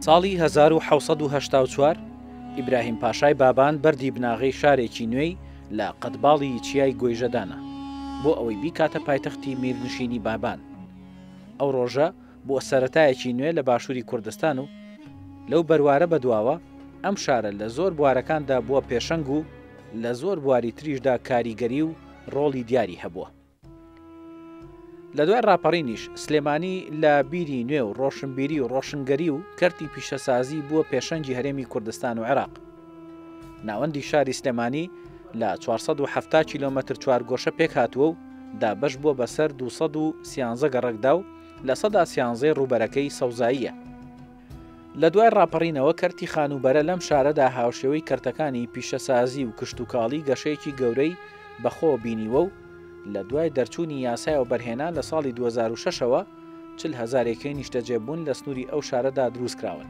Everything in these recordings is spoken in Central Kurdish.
ساڵی 1984 ئیبراهیم پاشای بابان بەردی بناغەی شارێکی نوێی لە قەتباڵی چیای گۆیژەدانە بۆ ئەوەی بیکاتە پایتەختی میرنشینی بابان. ئەو ڕۆژە بۆ سەرەتایەکی نوێ لە باشووری کوردستان و لەو بەروارە بەدواوە ئەم شارە لە زۆر بوارەکاندا بووە پێشەنگ و لە زۆر بواری تریشدا کاریگەری و ڕۆڵی دیاری هەبووە. لە دوای ڕاپەڕینیش سلێمانی لە بیری نوێ و ڕۆشنبیری و ڕۆشنگەری و کەرتی پیشەسازی بووە پێشەنگی هەرێمی کوردستان و عێراق. ناوەندی شاری سلێمانی لە 470 کیلۆمەتر چوارگۆشە پێک هاتووە و دابەش بووە بەسەر 213 گەڕەکدا و لە سەدا 13 ڕوبەرەکەی سەوزاییە. لە دوای ڕاپەڕینەوە کەرتی خانوبەرە لەم شارەدا هاوشێوەی کەرتەکانی پیشەسازی و کشتتوکاڵی گەشەیەکی گەورەی بەخۆ بینیوە و لە دوای دەرچوونی یاسایەوە بەرهێنا لە ساڵی 2006ەوە 40,000 نیشتەجێبوون لە سنووری ئەو شارەدا دروستکراون.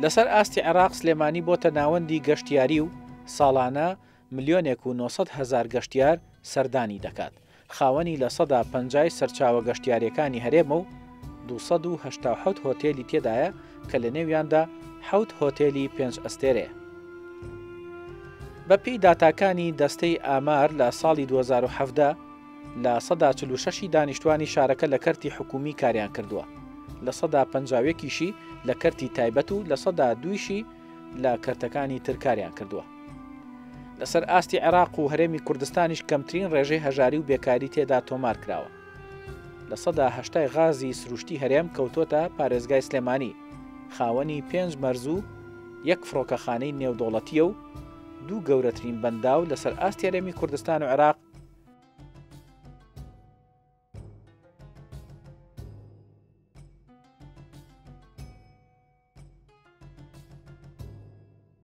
لەسەر ئاستی عێراق سلێمانی بۆتە ناوەندی گەشتیاری و ساڵانە 1,900,000 گەشتیار سەردانی دەکات. خاوەنی لە سەدا 50 سەرچاوە گەشتیارەکانی هەرێمە و 287 هۆتێلی تێدایە کە لە نێویاندا 7 هۆتێلی 5 ئەستێرەیە. بەپێی داتاکانی دەستەی ئامار لە ساڵی 2017 لە سەدا 46 دانیشتوانی شارەکە لە کەرتی حکومی کاریان کردووە، لە سەدا 50 لە کەرتی تایبەت و لە سەدا 2 لە کەرتەکانی ترکاریان کردووە. لەسەر ئاستی عێراق و هەرێمی کوردستانیش کەمترین ڕێژەی هەژاری و بێکاری تێدا تۆمار کراوە. لە سەدا 80 غازی سروشتی هەرێم کەوتۆتە پارێزگای سلێمانی، خاوەنی 5 مەرز و 1 فڕۆکەخانەی نێودەوڵەتیە و 2 گەورەترین بەنداو لەسەر ئاستی هەرێمی کوردستان و عێراق